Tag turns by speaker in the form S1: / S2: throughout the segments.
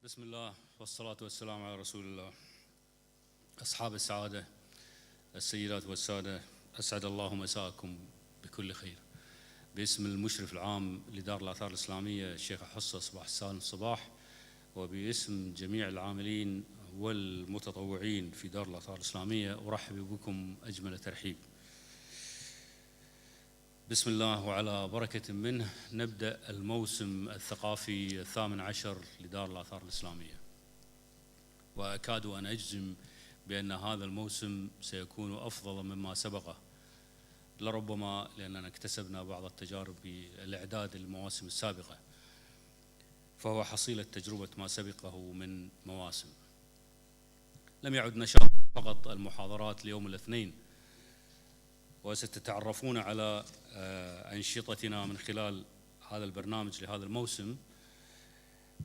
S1: بسم الله والصلاة والسلام على رسول الله. أصحاب السعادة، السيدات والسادة، أسعد الله مساءكم بكل خير. باسم المشرف العام لدار الآثار الإسلامية الشيخ حصة صباح السالم صباح، وباسم جميع العاملين والمتطوعين في دار الآثار الإسلامية أرحب بكم أجمل ترحيب. بسم الله وعلى بركة منه نبدأ الموسم الثقافي الثامن عشر لدار الآثار الإسلامية، وأكاد أن أجزم بأن هذا الموسم سيكون أفضل مما سبقه، لربما لأننا اكتسبنا بعض التجارب بالإعداد للمواسم السابقة، فهو حصيلة تجربة ما سبقه من مواسم. لم يعد نشاط فقط المحاضرات ليوم الاثنين، وستتعرفون على أنشطتنا من خلال هذا البرنامج لهذا الموسم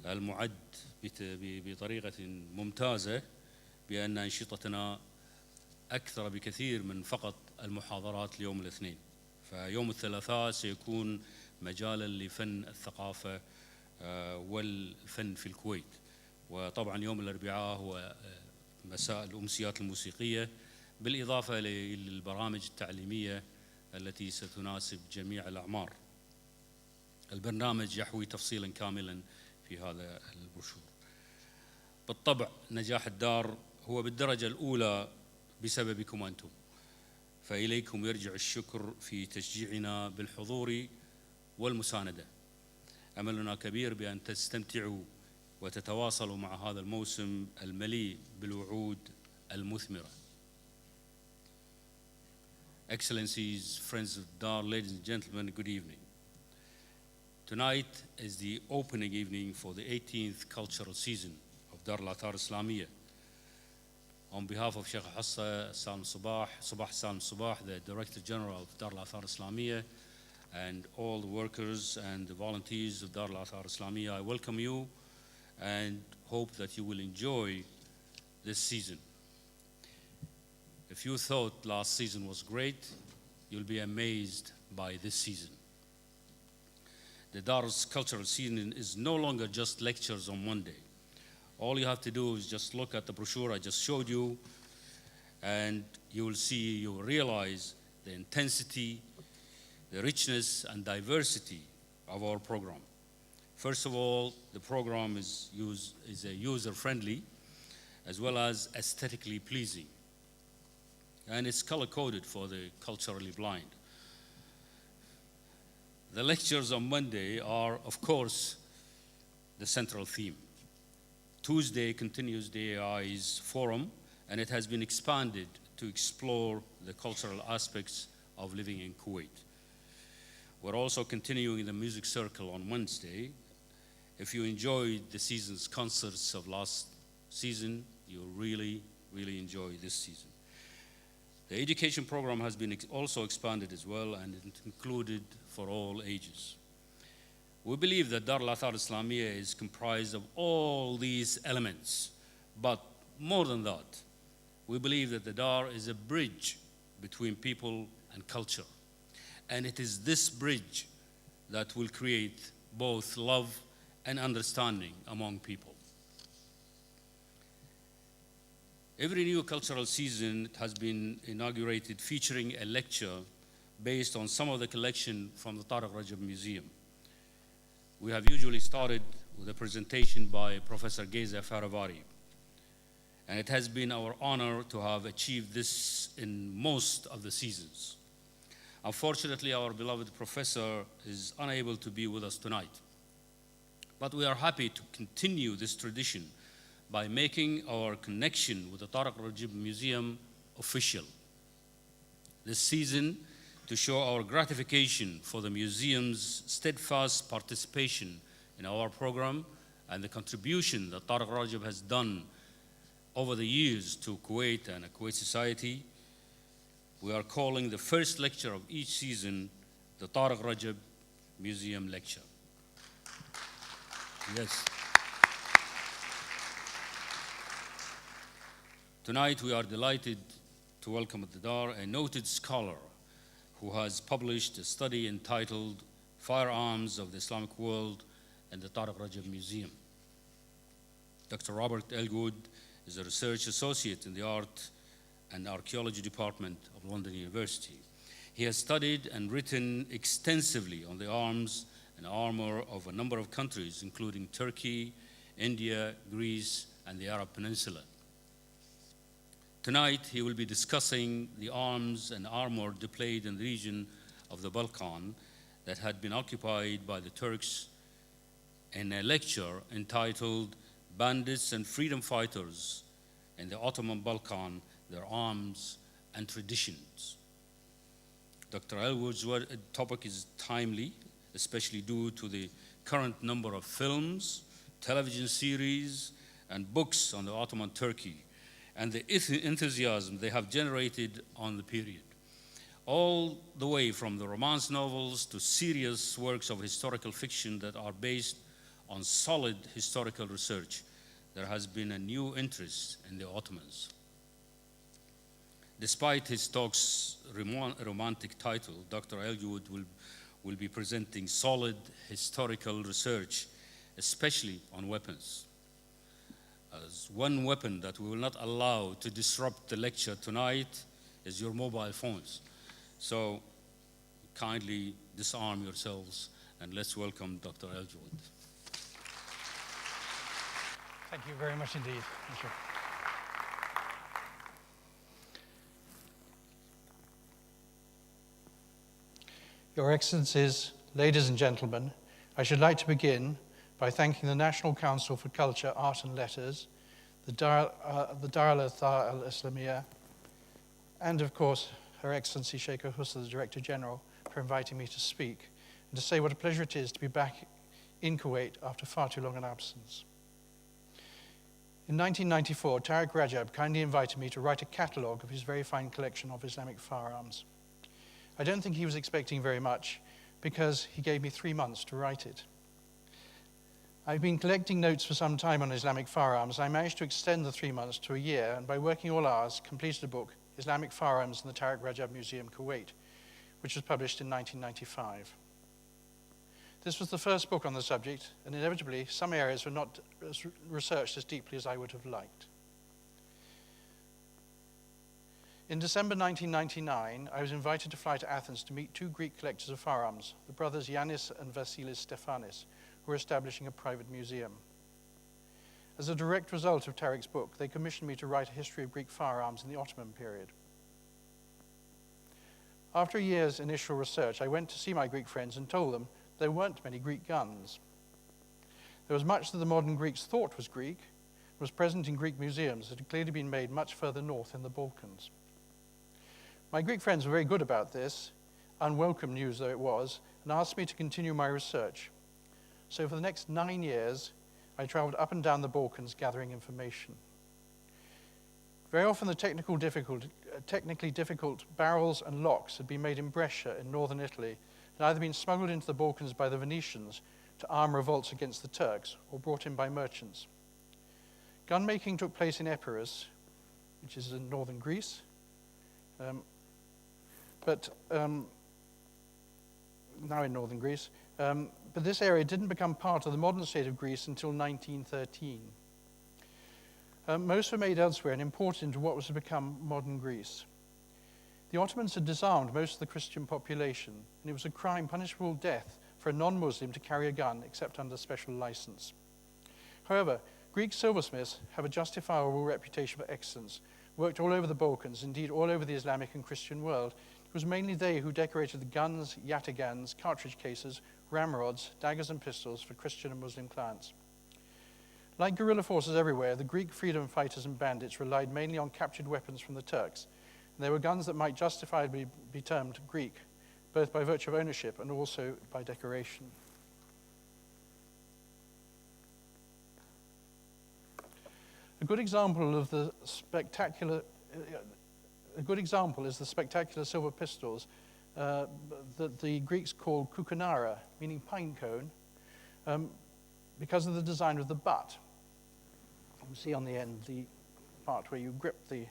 S1: المعد بطريقة ممتازة، بأن أنشطتنا أكثر بكثير من فقط المحاضرات ليوم الاثنين. فيوم الثلاثاء سيكون مجالا لفن الثقافة والفن في الكويت، وطبعا يوم الأربعاء هو مساء الأمسيات الموسيقية، بالإضافة للبرامج التعليمية التي ستناسب جميع الأعمار. البرنامج يحوي تفصيلا كاملا في هذا البروشور. بالطبع نجاح الدار هو بالدرجة الأولى بسببكم أنتم، فإليكم يرجع الشكر في تشجيعنا بالحضور والمساندة. أملنا كبير بأن تستمتعوا وتتواصلوا مع هذا الموسم المليء بالوعود المثمرة. Excellencies, friends of Dar, ladies and gentlemen, good evening. Tonight is the opening evening for the 18th cultural season of Dar al-Athar Islamiyyah. On behalf of Sheikh Hassa Salam Sabah Salam Sabah, the Director General of Dar al-Athar Islamiyyah, and all the workers and the volunteers of Dar al-Athar Islamiyyah, I welcome you and hope that you will enjoy this season. If you thought last season was great, you'll be amazed by this season. The Dar's cultural season is no longer just lectures on Monday. All you have to do is just look at the brochure I just showed you, and you will realize the intensity, the richness and diversity of our program. First of all, the program is user-friendly as well as aesthetically pleasing, and it's color-coded for the culturally blind. The lectures on Monday are, of course, the central theme. Tuesday continues the AI's forum, and it has been expanded to explore the cultural aspects of living in Kuwait. We're also continuing the music circle on Wednesday. If you enjoyed the season's concerts of last season, you'll really enjoy this season. The education program has been also expanded as well, and it's included for all ages. We believe that Dar al-Athar Islamiyyah is comprised of all these elements, but more than that, we believe that the Dar is a bridge between people and culture, and it is this bridge that will create both love and understanding among people. Every new cultural season has been inaugurated featuring a lecture based on some of the collection from the Tariq Rajab Museum. We have usually started with a presentation by Professor Geza Faravari, and it has been our honor to have achieved this in most of the seasons. Unfortunately, our beloved professor is unable to be with us tonight, but we are happy to continue this tradition by making our connection with the Tariq Rajab Museum official this season, to show our gratification for the museum's steadfast participation in our program and the contribution that Tariq Rajab has done over the years to Kuwait and Kuwait society. We are calling the first lecture of each season the Tariq Rajab Museum Lecture. Yes. Tonight we are delighted to welcome at the Dar a noted scholar who has published a study entitled Firearms of the Islamic World and the Tariq Rajab Museum. Dr. Robert Elgood is a research associate in the Art and Archaeology Department of London University. He has studied and written extensively on the arms and armor of a number of countries, including Turkey, India, Greece, and the Arab Peninsula. Tonight, he will be discussing the arms and armor displayed in the region of the Balkan that had been occupied by the Turks in a lecture entitled Bandits and Freedom Fighters in the Ottoman Balkan, Their Arms and Traditions. Dr. Elgood's topic is timely, especially due to the current number of films, television series, and books on the Ottoman Turkey, and the enthusiasm they have generated on the period. All the way from the romance novels to serious works of historical fiction that are based on solid historical research, there has been a new interest in the Ottomans. Despite his talk's romantic title, Dr. Elgood will be presenting solid historical research, especially on weapons. As one weapon that we will not allow to disrupt the lecture tonight is your mobile phones. So kindly disarm yourselves and let's welcome Dr. Elgood.
S2: Thank you very much indeed. Thank you. Your Excellencies, ladies and gentlemen, I should like to begin by thanking the National Council for Culture, Art and Letters, the Dar al-Athar al-Islamiyyah, and of course, Her Excellency Sheikh Hussein, the Director General, for inviting me to speak and to say what a pleasure it is to be back in Kuwait after far too long an absence. In 1994, Tariq Rajab kindly invited me to write a catalogue of his very fine collection of Islamic firearms. I don't think he was expecting very much because he gave me 3 months to write it. I've been collecting notes for some time on Islamic firearms. I managed to extend the 3 months to a year, and by working all hours, completed a book, Islamic Firearms in the Tariq Rajab Museum, Kuwait, which was published in 1995. This was the first book on the subject, and inevitably, some areas were not researched as deeply as I would have liked. In December 1999, I was invited to fly to Athens to meet 2 Greek collectors of firearms, the brothers Yannis and Vasilis Stefanis, who were establishing a private museum. As a direct result of Tariq's book, they commissioned me to write a history of Greek firearms in the Ottoman period. After a year's initial research, I went to see my Greek friends and told them there weren't many Greek guns. There was much that the modern Greeks thought was Greek, was present in Greek museums that had clearly been made much further north in the Balkans. My Greek friends were very good about this, unwelcome news though it was, and asked me to continue my research. So for the next 9 years, I traveled up and down the Balkans gathering information. Very often the technically difficult barrels and locks had been made in Brescia in northern Italy and either been smuggled into the Balkans by the Venetians to arm revolts against the Turks or brought in by merchants. Gun making took place in Epirus, which is in northern Greece, now in northern Greece, but this area didn't become part of the modern state of Greece until 1913. Most were made elsewhere and imported into what was to become modern Greece. The Ottomans had disarmed most of the Christian population, and it was a crime punishable with death for a non-Muslim to carry a gun except under special license. However, Greek silversmiths have a justifiable reputation for excellence, worked all over the Balkans, indeed all over the Islamic and Christian world. It was mainly they who decorated the guns, yataghans, cartridge cases, ramrods, daggers and pistols for Christian and Muslim clients. Like guerrilla forces everywhere, the Greek freedom fighters and bandits relied mainly on captured weapons from the Turks, and there were guns that might justifiably be termed Greek, both by virtue of ownership and also by decoration. A good example is the spectacular silver pistols that the Greeks called koukonara, meaning pine cone, because of the design of the butt. You can see on the end the part where you grip these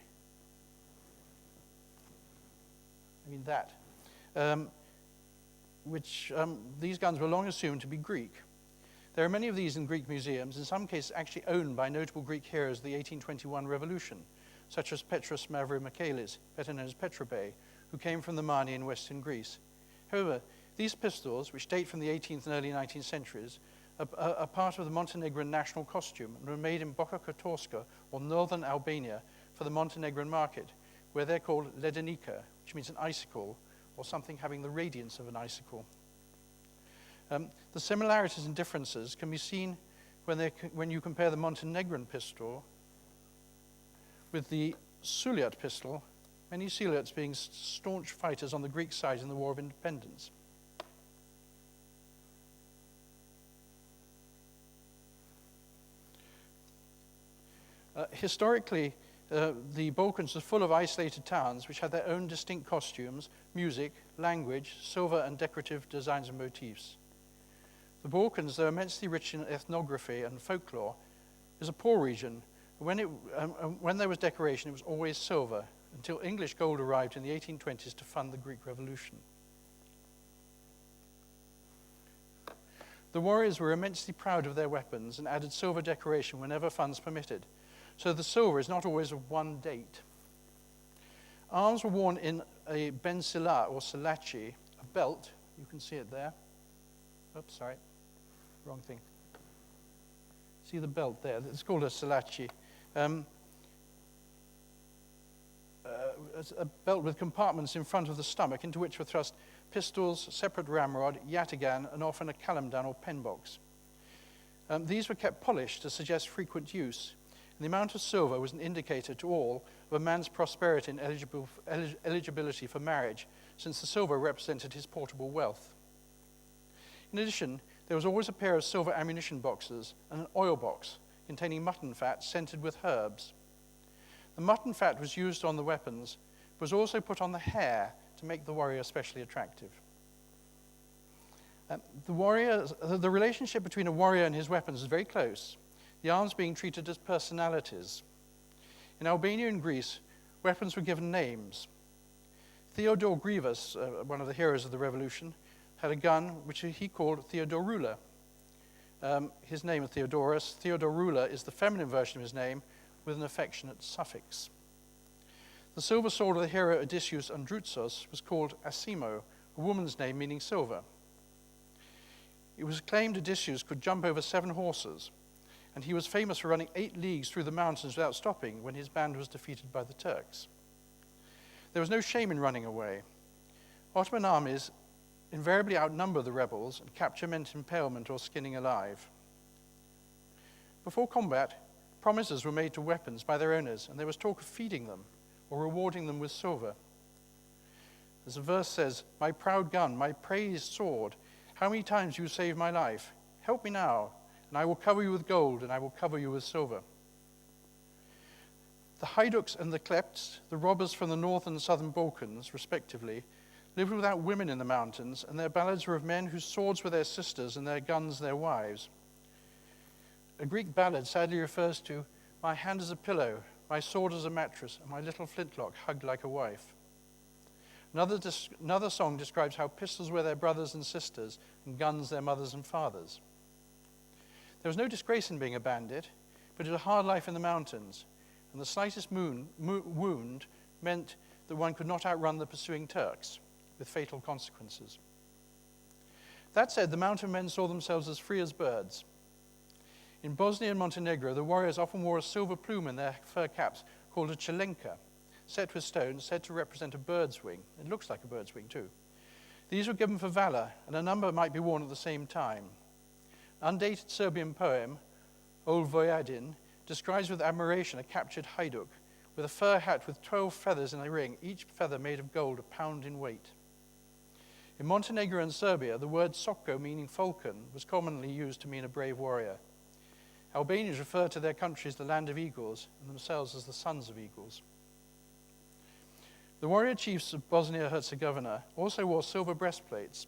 S2: guns were long assumed to be Greek. There are many of these in Greek museums, in some cases actually owned by notable Greek heroes of the 1821 revolution, such as Petros Mavromichaelis, better known as Petrope, who came from the Mani in western Greece. However, these pistols, which date from the 18th and early 19th centuries, are part of the Montenegrin national costume and were made in Boka Kotorska, or northern Albania, for the Montenegrin market, where they're called ledenika, which means an icicle, or something having the radiance of an icicle. The similarities and differences can be seen when you compare the Montenegrin pistol with the Suliot pistol, many Suliots being staunch fighters on the Greek side in the War of Independence. Historically, the Balkans are full of isolated towns which had their own distinct costumes, music, language, silver and decorative designs and motifs. The Balkans, though immensely rich in ethnography and folklore, is a poor region. When there was decoration, it was always silver, until English gold arrived in the 1820s to fund the Greek Revolution. The warriors were immensely proud of their weapons and added silver decoration whenever funds permitted. So the silver is not always of one date. Arms were worn in a bensila or salachi, a belt. You can see it there. Oops, sorry, wrong thing. See the belt there? It's called a salachi. A belt with compartments in front of the stomach into which were thrust pistols, separate ramrod, yataghan, and often a kalemdan or pen box. These were kept polished to suggest frequent use. And the amount of silver was an indicator to all of a man's prosperity and eligibility for marriage, since the silver represented his portable wealth. In addition, there was always a pair of silver ammunition boxes and an oil box containing mutton fat scented with herbs. The mutton fat was used on the weapons, but was also put on the hair to make the warrior especially attractive. The relationship between a warrior and his weapons is very close, the arms being treated as personalities. In Albania and Greece, weapons were given names. Theodore Grievous, one of the heroes of the revolution, had a gun which he called Theodorula. His name is Theodorus. Theodorula is the feminine version of his name with an affectionate suffix. The silver sword of the hero Odysseus Androutsos was called Asimo, a woman's name meaning silver. It was claimed Odysseus could jump over 7 horses, and he was famous for running 8 leagues through the mountains without stopping when his band was defeated by the Turks. There was no shame in running away. Ottoman armies invariably outnumber the rebels, and capture meant impalement or skinning alive. Before combat, promises were made to weapons by their owners, and there was talk of feeding them or rewarding them with silver. As the verse says, "My proud gun, my praised sword, how many times you saved my life? Help me now, and I will cover you with gold, and I will cover you with silver." The Haiduks and the Klepts, the robbers from the north and southern Balkans, respectively, lived without women in the mountains, and their ballads were of men whose swords were their sisters and their guns their wives. A Greek ballad sadly refers to, "My hand as a pillow, my sword as a mattress, and my little flintlock hugged like a wife." Another song describes how pistols were their brothers and sisters and guns their mothers and fathers. There was no disgrace in being a bandit, but it was a hard life in the mountains, and the slightest wound meant that one could not outrun the pursuing Turks, with fatal consequences. That said, the mountain men saw themselves as free as birds. In Bosnia and Montenegro, the warriors often wore a silver plume in their fur caps called a chelenka, set with stones, said to represent a bird's wing. It looks like a bird's wing too. These were given for valor, and a number might be worn at the same time. An undated Serbian poem, Ol Vojadin, describes with admiration a captured Hajduk with a fur hat with 12 feathers in a ring, each feather made of gold, a pound in weight. In Montenegro and Serbia, the word soko, meaning falcon, was commonly used to mean a brave warrior. Albanians referred to their country as the land of eagles and themselves as the sons of eagles. The warrior chiefs of Bosnia-Herzegovina also wore silver breastplates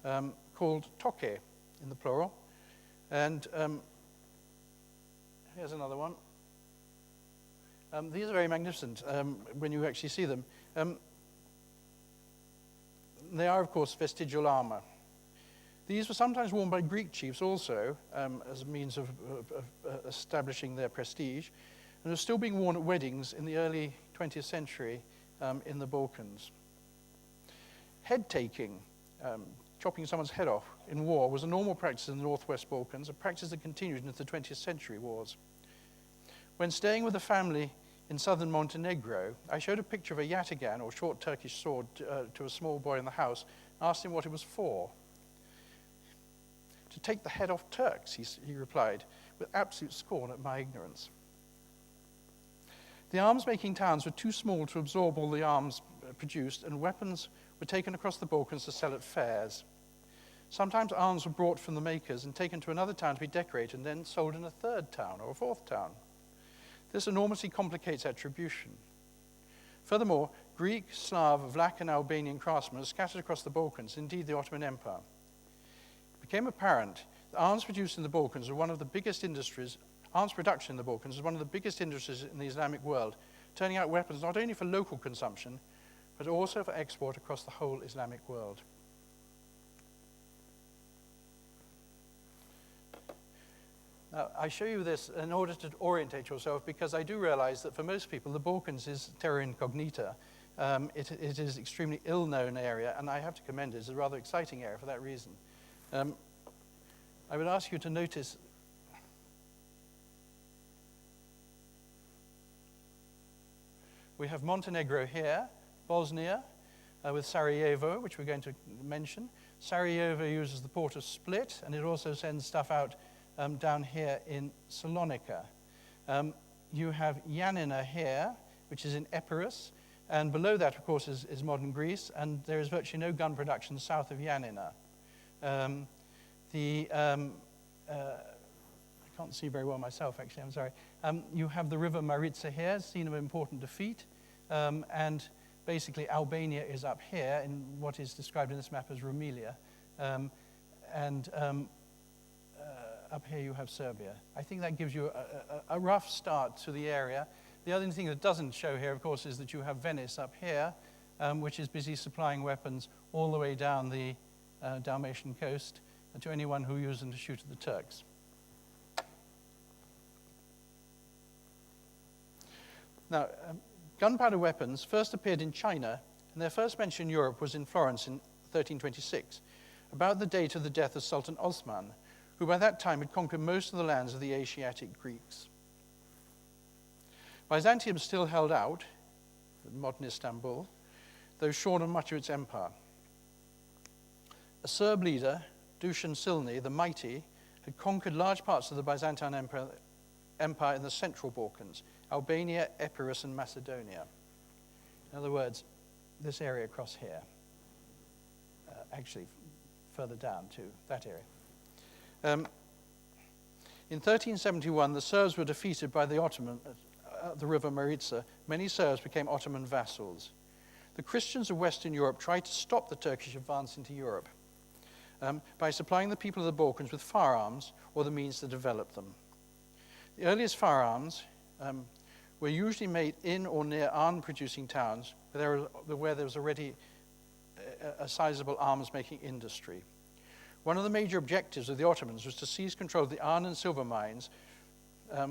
S2: called toke in the plural. And here's another one. These are very magnificent when you actually see them. They are, of course, vestigial armor. These were sometimes worn by Greek chiefs also, as a means of establishing their prestige, and were still being worn at weddings in the early 20th century in the Balkans. Head-taking, chopping someone's head off in war, was a normal practice in the Northwest Balkans, a practice that continued into the 20th century wars. When staying with a family in southern Montenegro, I showed a picture of a yataghan, or short Turkish sword, to a small boy in the house, and asked him what it was for. "To take the head off Turks," he replied, with absolute scorn at my ignorance. The arms-making towns were too small to absorb all the arms produced, and weapons were taken across the Balkans to sell at fairs. Sometimes arms were brought from the makers and taken to another town to be decorated and then sold in a third town or a fourth town. This enormously complicates attribution. Furthermore, Greek, Slav, Vlach, and Albanian craftsmen are scattered across the Balkans, indeed the Ottoman Empire. It became apparent that arms produced in the Balkans were one of the biggest industries. Arms production in the Balkans was one of the biggest industries in the Islamic world, turning out weapons not only for local consumption, but also for export across the whole Islamic world. Now, I show you this in order to orientate yourself, because I do realize that for most people, the Balkans is terra incognita. It is an extremely ill-known area, and I have to commend it. It's a rather exciting area for that reason. I would ask you to notice we have Montenegro here, Bosnia, with Sarajevo, which we're going to mention. Sarajevo uses the port of Split, and it also sends stuff out down here in Salonika. You have Yanina here, which is in Epirus, and below that, of course, is modern Greece, and there is virtually no gun production south of Yanina. I can't see very well myself, actually, I'm sorry. You have the river Maritsa here, scene of important defeat, and basically Albania is up here in what is described in this map as Rumelia, up here you have Serbia. I think that gives you a rough start to the area. The other thing that doesn't show here, of course, is that you have Venice up here, which is busy supplying weapons all the way down the Dalmatian coast to anyone who uses them to shoot at the Turks. Now, gunpowder weapons first appeared in China, and their first mention in Europe was in Florence in 1326, about the date of the death of Sultan Osman, who by that time had conquered most of the lands of the Asiatic Greeks. Byzantium still held out, modern Istanbul, though shorn of much of its empire. A Serb leader, Dušan Silni, the Mighty, had conquered large parts of the Byzantine Empire in the Central Balkans, Albania, Epirus, and Macedonia. In other words, this area across here, actually further down to that area. In 1371, the Serbs were defeated by the Ottoman at the river Maritsa. Many Serbs became Ottoman vassals. The Christians of Western Europe tried to stop the Turkish advance into Europe by supplying the people of the Balkans with firearms or the means to develop them. The earliest firearms were usually made in or near arm-producing towns where there was already a sizable arms-making industry. One of the major objectives of the Ottomans was to seize control of the iron and silver mines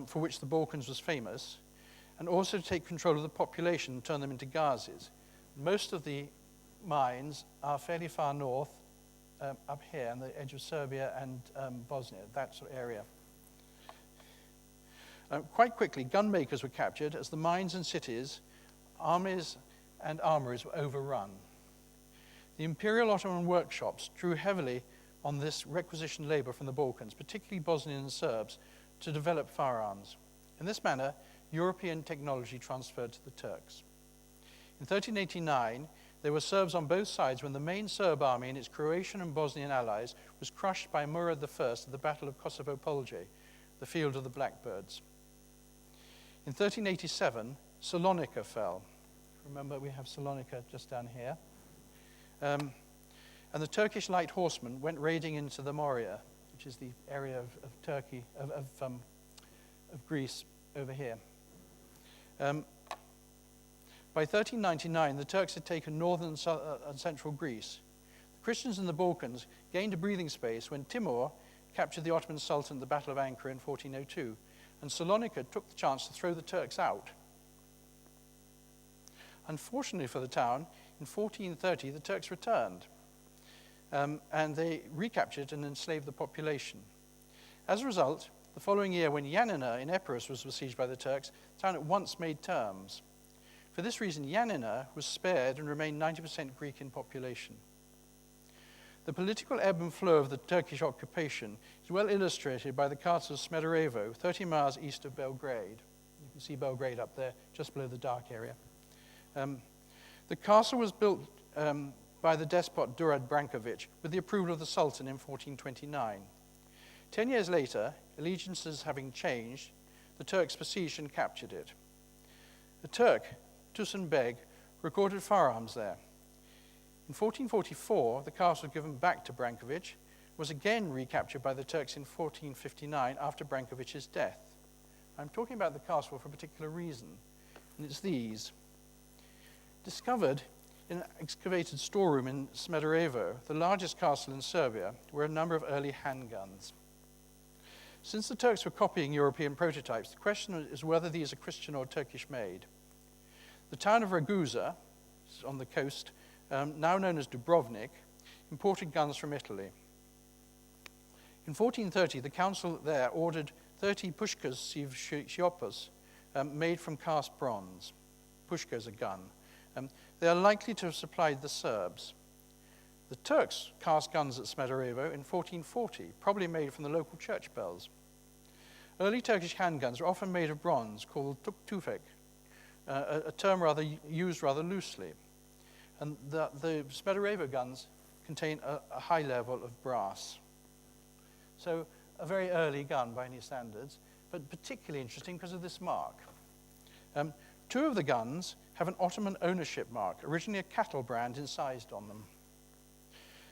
S2: for which the Balkans was famous, and also to take control of the population and turn them into ghazis. Most of the mines are fairly far north, up here on the edge of Serbia and Bosnia, that sort of area. Quite quickly, gun makers were captured as the mines and cities, armies and armories were overrun. The Imperial Ottoman workshops drew heavily on this requisitioned labor from the Balkans, particularly Bosnian and Serbs, to develop firearms. In this manner, European technology transferred to the Turks. In 1389, there were Serbs on both sides when the main Serb army and its Croatian and Bosnian allies was crushed by Murad I at the Battle of Kosovo-Polje, the field of the Blackbirds. In 1387, Salonika fell. Remember, we have Salonika just down here. And the Turkish light horsemen went raiding into the Morea, which is the area of Turkey, of Greece over here. By 1399, the Turks had taken northern and central Greece. Christians in the Balkans gained a breathing space when Timur captured the Ottoman Sultan at the Battle of Ankara in 1402, and Salonika took the chance to throw the Turks out. Unfortunately for the town, in 1430 the Turks returned, and they recaptured and enslaved the population. As a result, the following year, when Yanina in Epirus was besieged by the Turks, the town at once made terms. For this reason, Yanina was spared and remained 90% Greek in population. The political ebb and flow of the Turkish occupation is well illustrated by the castle of Smederevo, 30 miles east of Belgrade. You can see Belgrade up there, just below the dark area. The castle was built by the despot Durad Branković with the approval of the Sultan in 1429. 10 years later, allegiances having changed, the Turks besieged and captured it. The Turk, Tusun Beg, recorded firearms there. In 1444, the castle was given back to Branković, was again recaptured by the Turks in 1459 after Brankovic's death. I'm talking about the castle for a particular reason, and it's these. Discovered in an excavated storeroom in Smederevo, the largest castle in Serbia, were a number of early handguns. Since the Turks were copying European prototypes, the question is whether these are Christian or Turkish made. The town of Ragusa, on the coast, now known as Dubrovnik, imported guns from Italy. In 1430, the council there ordered 30 pushkas Siopos made from cast bronze. Pushka is a gun. They are likely to have supplied the Serbs. The Turks cast guns at Smederevo in 1440, probably made from the local church bells. Early Turkish handguns were often made of bronze, called tüfek, a term used rather loosely. And the Smederevo guns contain a high level of brass. So a very early gun by any standards, but particularly interesting because of this mark. Two of the guns have an Ottoman ownership mark, originally a cattle brand incised on them.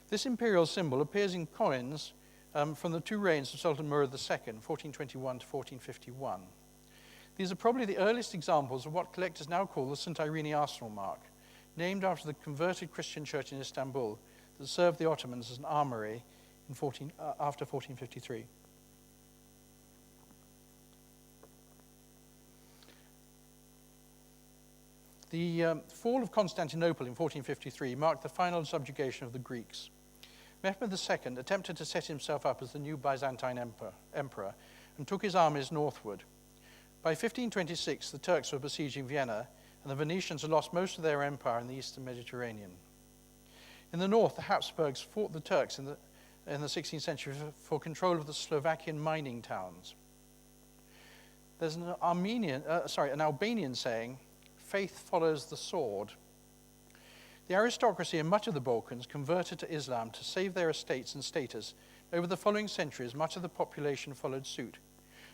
S2: This imperial symbol appears in coins from the two reigns of Sultan Murad II, 1421 to 1451. These are probably the earliest examples of what collectors now call the St. Irene Arsenal mark, named after the converted Christian church in Istanbul that served the Ottomans as an armory after 1453. The fall of Constantinople in 1453 marked the final subjugation of the Greeks. Mehmed II attempted to set himself up as the new Byzantine emperor and took his armies northward. By 1526, the Turks were besieging Vienna, and the Venetians had lost most of their empire in the eastern Mediterranean. In the north, the Habsburgs fought the Turks in the 16th century for control of the Slovakian mining towns. There's an Albanian saying, "Faith follows the sword." The aristocracy in much of the Balkans converted to Islam to save their estates and status. Over the following centuries, much of the population followed suit,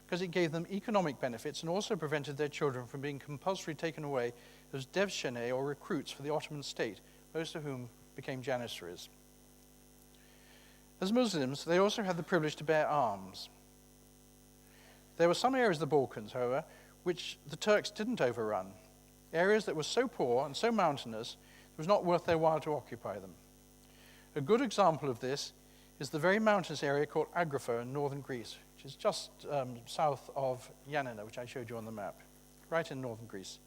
S2: because it gave them economic benefits and also prevented their children from being compulsorily taken away as devshirme or recruits for the Ottoman state, most of whom became janissaries. As Muslims, they also had the privilege to bear arms. There were some areas of the Balkans, however, which the Turks didn't overrun, areas that were so poor and so mountainous it was not worth their while to occupy them. A good example of this is the very mountainous area called Agrafo in northern Greece, which is just south of Yanina, which I showed you on the map, right in northern Greece.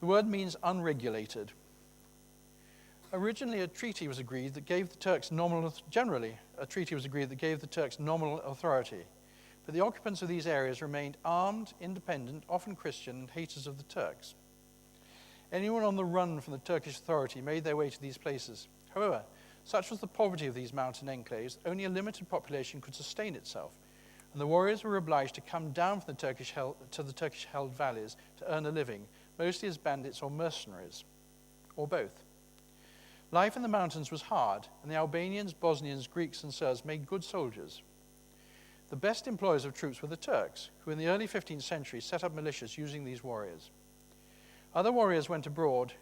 S2: The word means unregulated. Originally, a treaty was agreed that gave the Turks nominal authority, but the occupants of these areas remained armed, independent, often Christian, and haters of the Turks. Anyone on the run from the Turkish authority made their way to these places. However, such was the poverty of these mountain enclaves, only a limited population could sustain itself, and the warriors were obliged to come down from to the Turkish-held valleys to earn a living, mostly as bandits or mercenaries, or both. Life in the mountains was hard, and the Albanians, Bosnians, Greeks, and Serbs made good soldiers. The best employers of troops were the Turks, who in the early 15th century set up militias using these warriors. Other warriors went abroad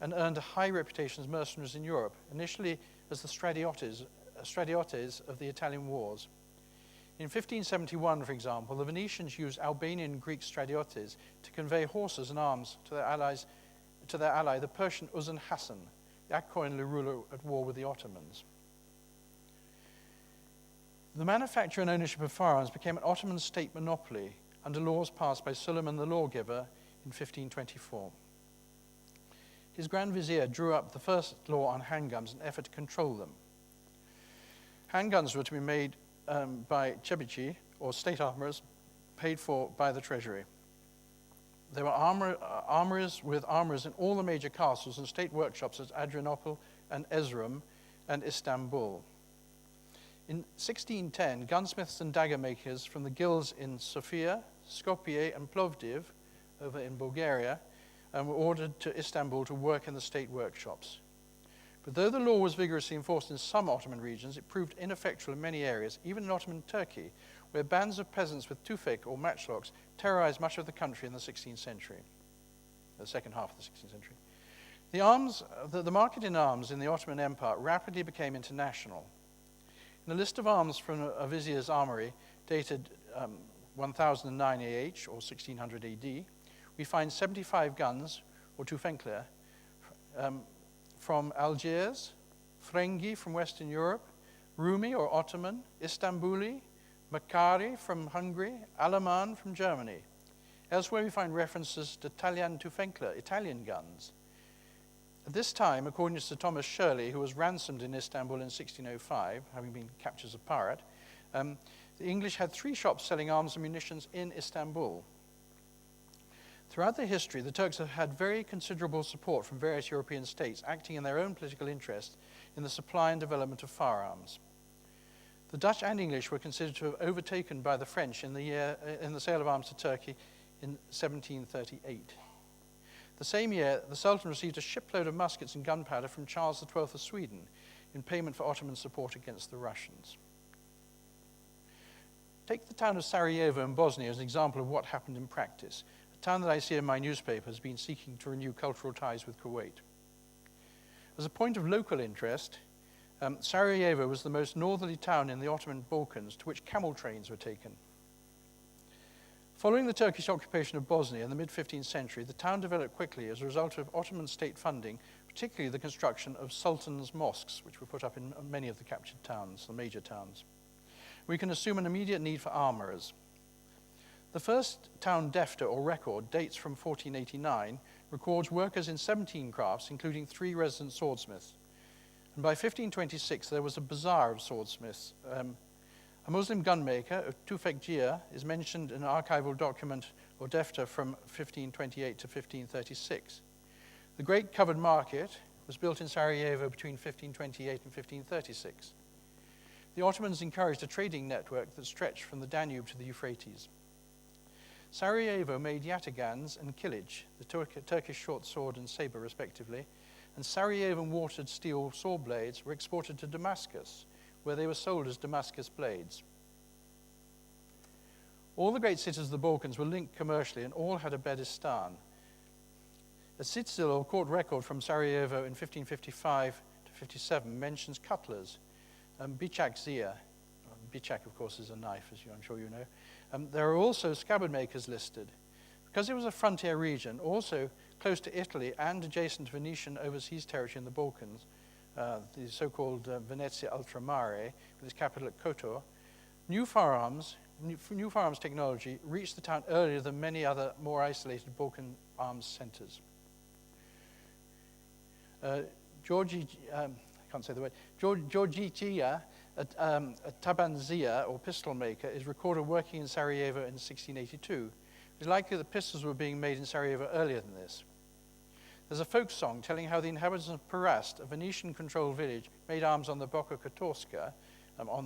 S2: and earned a high reputation as mercenaries in Europe, initially as the stradiotes of the Italian wars. In 1571, for example, the Venetians used Albanian and Greek stradiotes to convey horses and arms to their ally, the Persian Uzun Hasan, the Akkoyunlu ruler at war with the Ottomans. The manufacture and ownership of firearms became an Ottoman state monopoly under laws passed by Suleiman the Lawgiver in 1524. His Grand Vizier drew up the first law on handguns in an effort to control them. Handguns were to be made by cebici, or state armorers, paid for by the treasury. There were armorers with armorers in all the major castles and state workshops at Adrianople and Erzurum and Istanbul. In 1610, gunsmiths and dagger makers from the guilds in Sofia, Skopje, and Plovdiv, over in Bulgaria, were ordered to Istanbul to work in the state workshops. But though the law was vigorously enforced in some Ottoman regions, it proved ineffectual in many areas, even in Ottoman Turkey, where bands of peasants with tüfek or matchlocks terrorized much of the country in the 16th century, the second half of the 16th century. The market in arms in the Ottoman Empire rapidly became international. In a list of arms from a vizier's armory dated 1009 AH or 1600 AD, we find 75 guns, or tüfekler, from Algiers, Frengi from Western Europe, Rumi or Ottoman, Istanbuli, Makari from Hungary, Alaman from Germany. Elsewhere we find references to Italian tüfekler, Italian guns. At this time, according to Sir Thomas Shirley, who was ransomed in Istanbul in 1605, having been captured as a pirate, the English had 3 shops selling arms and munitions in Istanbul. Throughout their history, the Turks have had very considerable support from various European states acting in their own political interest in the supply and development of firearms. The Dutch and English were considered to have overtaken by the French in the sale of arms to Turkey in 1738. The same year, the Sultan received a shipload of muskets and gunpowder from Charles XII of Sweden in payment for Ottoman support against the Russians. Take the town of Sarajevo in Bosnia as an example of what happened in practice. A town that I see in my newspaper has been seeking to renew cultural ties with Kuwait. As a point of local interest, Sarajevo was the most northerly town in the Ottoman Balkans to which camel trains were taken. Following the Turkish occupation of Bosnia in the mid-15th century, the town developed quickly as a result of Ottoman state funding, particularly the construction of sultans' mosques, which were put up in many of the captured towns, the major towns. We can assume an immediate need for armorers. The first town defter, or record, dates from 1489, records workers in 17 crafts, including 3 resident swordsmiths. And by 1526, there was a bazaar of swordsmiths. A Muslim gunmaker, a tüfekciye, is mentioned in an archival document, or defter, from 1528 to 1536. The Great Covered Market was built in Sarajevo between 1528 and 1536. The Ottomans encouraged a trading network that stretched from the Danube to the Euphrates. Sarajevo made yatagans and kilic, the Turkish short sword and saber respectively, and Sarajevan watered steel saw blades were exported to Damascus, where they were sold as Damascus blades. All the great cities of the Balkans were linked commercially and all had a Bedistan. A Sitzil, or court record from Sarajevo in 1555 to 57 mentions cutlers, bıçak zia. Bıçak, of course, is a knife, as I'm sure you know. There are also scabbard makers listed. Because it was a frontier region, also close to Italy and adjacent to Venetian overseas territory in the Balkans, the so-called Venezia Ultramare, with its capital at Kotor, new firearms technology reached the town earlier than many other more isolated Balkan arms centers. Georgicia, a tabanzia, or pistol maker, is recorded working in Sarajevo in 1682. It's likely that pistols were being made in Sarajevo earlier than this. There's a folk song telling how the inhabitants of Perast, a Venetian-controlled village, made arms on the Boka Kotorska, on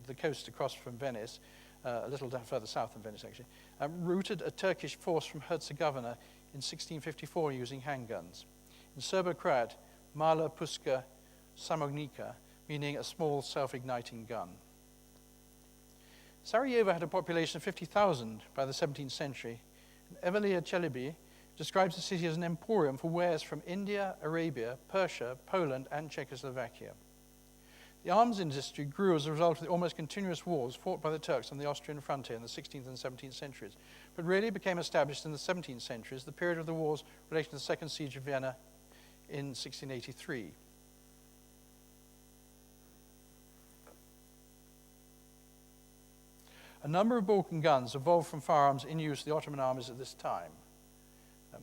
S2: the coast across from Venice, a little further south than Venice actually, routed a Turkish force from Herzegovina in 1654 using handguns. In Serbo-Croat, Mala Puska Samognika, meaning a small self-igniting gun. Sarajevo had a population of 50,000 by the 17th century. Evelia Celebi describes the city as an emporium for wares from India, Arabia, Persia, Poland, and Czechoslovakia. The arms industry grew as a result of the almost continuous wars fought by the Turks on the Austrian frontier in the 16th and 17th centuries, but really became established in the 17th century as the period of the wars relating to the Second Siege of Vienna in 1683. A number of Balkan guns evolved from firearms in use in the Ottoman armies at this time.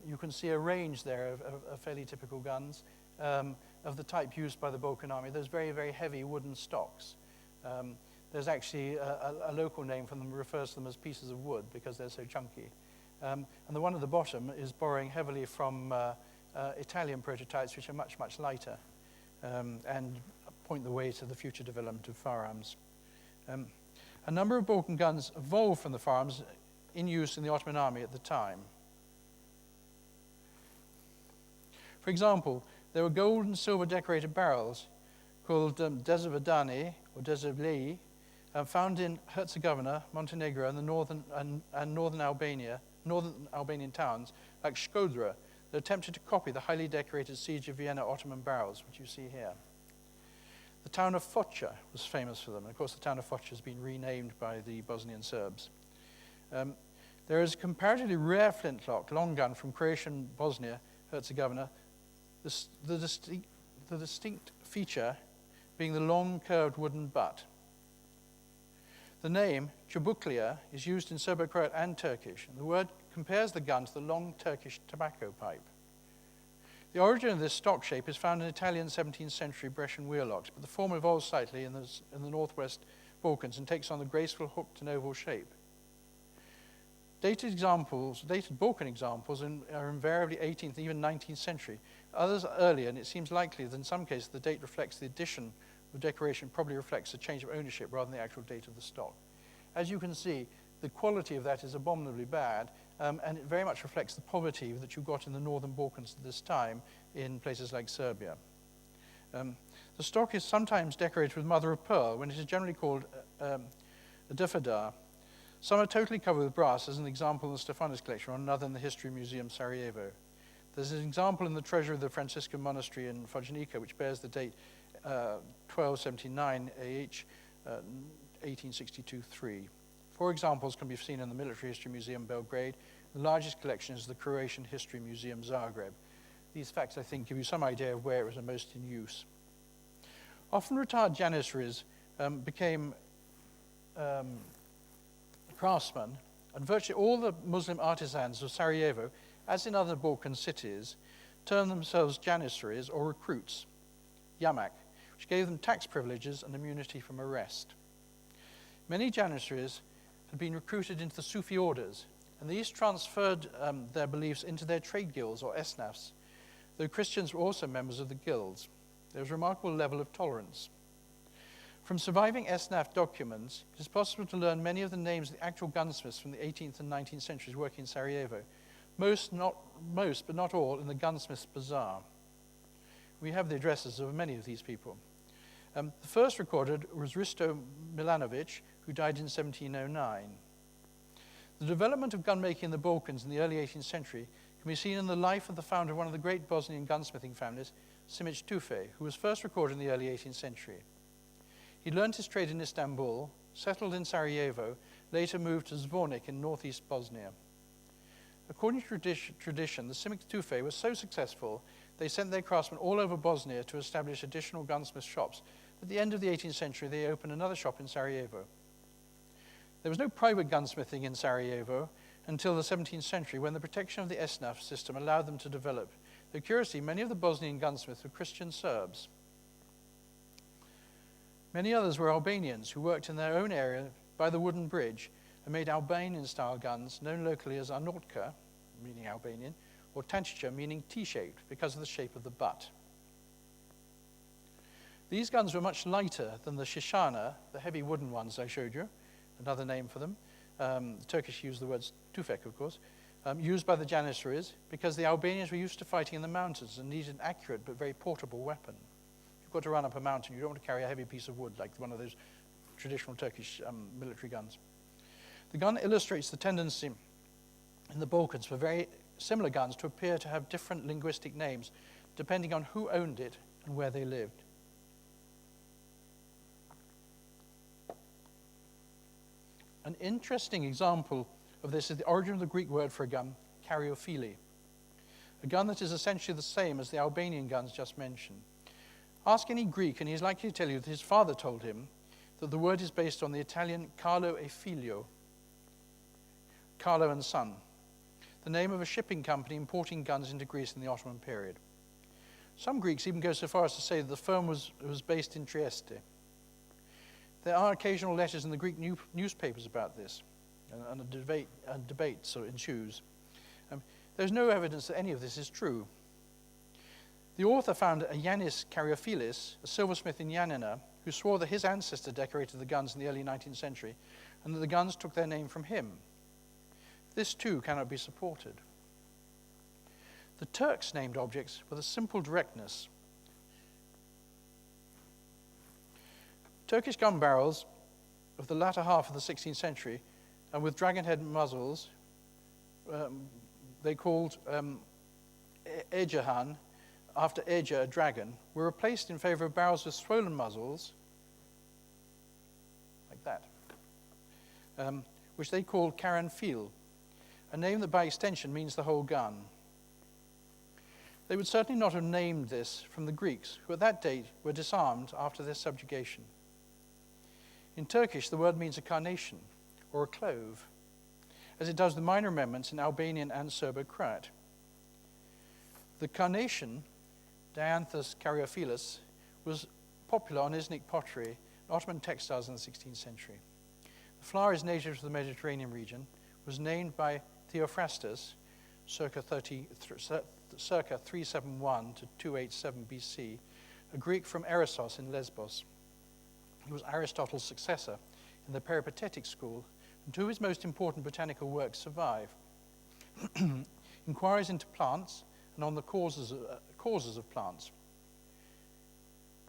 S2: You can see a range there of fairly typical guns of the type used by the Balkan army. Those very, very heavy wooden stocks. There's actually a local name for them, refers to them as pieces of wood because they're so chunky. And the one at the bottom is borrowing heavily from Italian prototypes, which are much, much lighter and point the way to the future development of firearms. A number of Balkan guns evolved from the firearms in use in the Ottoman army at the time. For example, there were gold and silver decorated barrels called dezevadani or dezevlei, found in Herzegovina, Montenegro, and the northern Albanian towns like Shkodra that attempted to copy the highly decorated Siege of Vienna Ottoman barrels, which you see here. The town of Foča was famous for them. And of course, the town of Foča has been renamed by the Bosnian Serbs. There is a comparatively rare flintlock long gun from Croatian Bosnia, Herzegovina, the distinct feature being the long curved wooden butt. The name Çubuklia is used in Serbo-Croat and Turkish, and the word compares the gun to the long Turkish tobacco pipe. The origin of this stock shape is found in Italian 17th century Brescian wheellocks, but the form evolves slightly in the northwest Balkans and takes on the graceful hooked and oval shape. Dated Balkan examples are invariably 18th, even 19th century. Others are earlier, and it seems likely that in some cases the date reflects the addition of decoration, probably reflects a change of ownership rather than the actual date of the stock. As you can see, the quality of that is abominably bad, and it very much reflects the poverty that you got in the northern Balkans at this time in places like Serbia. The stock is sometimes decorated with mother of pearl when it is generally called a difadar. Some are totally covered with brass, as an example in the Stefanos collection, or another in the History Museum, Sarajevo. There's an example in the treasure of the Franciscan monastery in Fočanica, which bears the date 1279 AH, 1862-3. 4 examples can be seen in the Military History Museum, Belgrade. The largest collection is the Croatian History Museum, Zagreb. These facts, I think, give you some idea of where it was most in use. Often retired janissaries became craftsmen, and virtually all the Muslim artisans of Sarajevo, as in other Balkan cities, termed themselves janissaries or recruits, yamak, which gave them tax privileges and immunity from arrest. Many janissaries had been recruited into the Sufi orders, and these transferred their beliefs into their trade guilds or esnafs, though Christians were also members of the guilds. There was a remarkable level of tolerance. From surviving esnaf documents, it is possible to learn many of the names of the actual gunsmiths from the 18th and 19th centuries working in Sarajevo, most but not all in the gunsmith's bazaar. We have the addresses of many of these people. The first recorded was Risto Milanovich, who died in 1709. The development of gunmaking in the Balkans in the early 18th century can be seen in the life of the founder of one of the great Bosnian gunsmithing families, Simić Tufej, who was first recorded in the early 18th century. He learned his trade in Istanbul, settled in Sarajevo, later moved to Zvornik in northeast Bosnia. According to tradition, the Simić Tufej was so successful, they sent their craftsmen all over Bosnia to establish additional gunsmith shops. At the end of the 18th century, they opened another shop in Sarajevo. There was no private gunsmithing in Sarajevo until the 17th century, when the protection of the esnaf system allowed them to develop. Though curiously, many of the Bosnian gunsmiths were Christian Serbs. Many others were Albanians who worked in their own area by the wooden bridge and made Albanian-style guns, known locally as Arnotka, meaning Albanian, or Tančića, meaning T-shaped, because of the shape of the butt. These guns were much lighter than the Shishana, the heavy wooden ones I showed you, another name for them. The Turkish use the word tüfek, of course, used by the janissaries because the Albanians were used to fighting in the mountains and needed an accurate but very portable weapon. You've got to run up a mountain. You don't want to carry a heavy piece of wood like one of those traditional Turkish military guns. The gun illustrates the tendency in the Balkans for very similar guns to appear to have different linguistic names depending on who owned it and where they lived. An interesting example of this is the origin of the Greek word for a gun, karyophili, a gun that is essentially the same as the Albanian guns just mentioned. Ask any Greek and he's likely to tell you that his father told him that the word is based on the Italian Carlo e Figlio, Carlo and Son, the name of a shipping company importing guns into Greece in the Ottoman period. Some Greeks even go so far as to say that the firm was based in Trieste. There are occasional letters in the Greek newspapers about this, and a debate so ensues. There's no evidence that any of this is true. The author found a Yannis Karyophilis, a silversmith in Yanina, who swore that his ancestor decorated the guns in the early 19th century, and that the guns took their name from him. This too cannot be supported. The Turks named objects with a simple directness. Turkish gun barrels of the latter half of the 16th century, and with dragon-head muzzles, they called Egehan, after Ege, a dragon, were replaced in favor of barrels with swollen muzzles, like that, which they called karanfil, a name that by extension means the whole gun. They would certainly not have named this from the Greeks, who at that date were disarmed after their subjugation. In Turkish, the word means a carnation, or a clove, as it does the minor amendments in Albanian and Serbo-Croat. The carnation, Dianthus caryophyllus, was popular on Iznik pottery and Ottoman textiles in the 16th century. The flower is native to the Mediterranean region, was named by Theophrastus, circa 371 to 287 BC, a Greek from Erissos in Lesbos. He was Aristotle's successor in the Peripatetic school, and two of his most important botanical works survive. Inquiries into plants and on the causes of plants.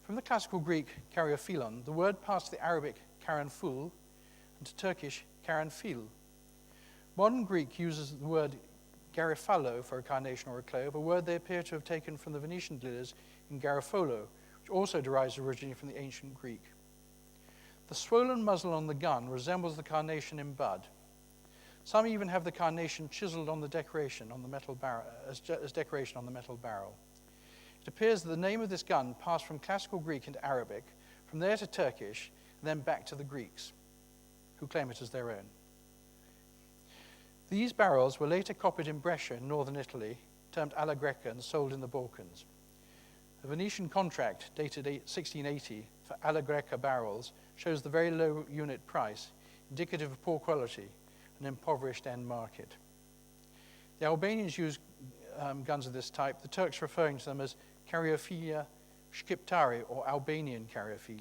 S2: From the classical Greek karyophyllon, the word passed to the Arabic karanful and to Turkish karanfil. Modern Greek uses the word garifallo for a carnation or a clove, a word they appear to have taken from the Venetian dealers in garofolo, which also derives originally from the ancient Greek. The swollen muzzle on the gun resembles the carnation in bud. Some even have the carnation chiseled on the decoration on the metal barrel, as decoration on the metal barrel. It appears that the name of this gun passed from classical Greek into Arabic, from there to Turkish, and then back to the Greeks, who claim it as their own. These barrels were later copied in Brescia in northern Italy, termed alla greca, and sold in the Balkans. A Venetian contract dated 1680 for alla greca barrels shows the very low unit price, indicative of poor quality, an impoverished end market. The Albanians used guns of this type, the Turks referring to them as karyophilia shqiptari, or Albanian karyophyll.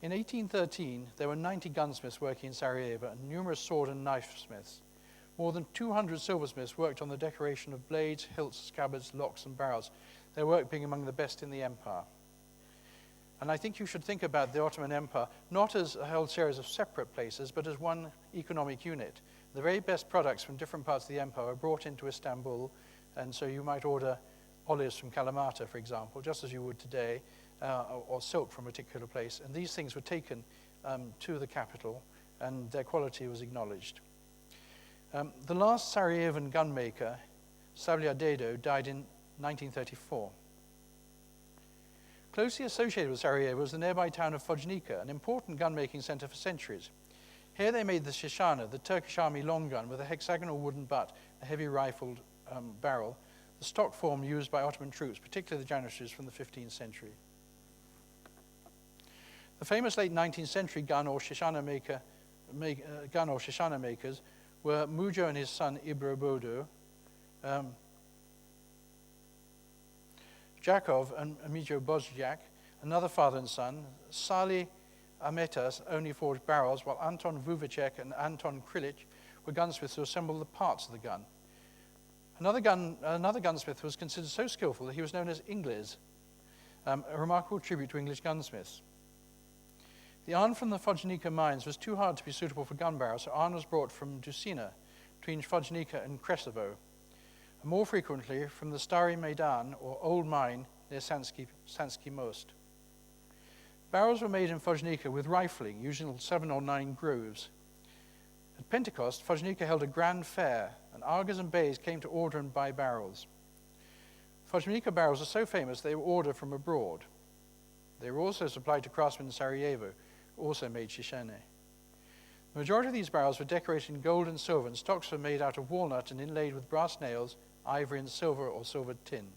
S2: In 1813, there were 90 gunsmiths working in Sarajevo and numerous sword and knife smiths. More than 200 silversmiths worked on the decoration of blades, hilts, scabbards, locks, and barrels, their work being among the best in the empire. And I think you should think about the Ottoman Empire not as a whole series of separate places, but as one economic unit. The very best products from different parts of the empire were brought into Istanbul, and so you might order olives from Kalamata, for example, just as you would today, or silk from a particular place. And these things were taken to the capital, and their quality was acknowledged. The last Sarajevan gunmaker, Savlija Dedo, died in 1934. Closely associated with Sarajevo was the nearby town of Fojnica, an important gun-making center for centuries. Here they made the Shishana, the Turkish army long gun with a hexagonal wooden butt, a heavy rifled barrel, the stock form used by Ottoman troops, particularly the Janissaries from the 15th century. The famous late 19th century gun or Shishana makers were Mujo and his son Ibra Bodo, Jakov and Amijo Bozjak, another father and son, Sali Ametas only forged barrels, while Anton Vuvacek and Anton Krilic were gunsmiths who assembled the parts of the gun. Another gunsmith was considered so skillful that he was known as Ingles, a remarkable tribute to English gunsmiths. The iron from the Fojnica mines was too hard to be suitable for gun barrels, so iron was brought from Dusina, between Fojnica and Kresovo, and more frequently from the Stari Maidan, or Old Mine, near Sanski Most. Barrels were made in Fojnica with rifling, using 7 or 9 grooves. At Pentecost, Fojnica held a grand fair, and Argas and Bays came to order and buy barrels. Fojnica barrels are so famous they were ordered from abroad. They were also supplied to craftsmen in Sarajevo, who also made shishane. The majority of these barrels were decorated in gold and silver, and stocks were made out of walnut and inlaid with brass nails, ivory, and silver or silvered tin.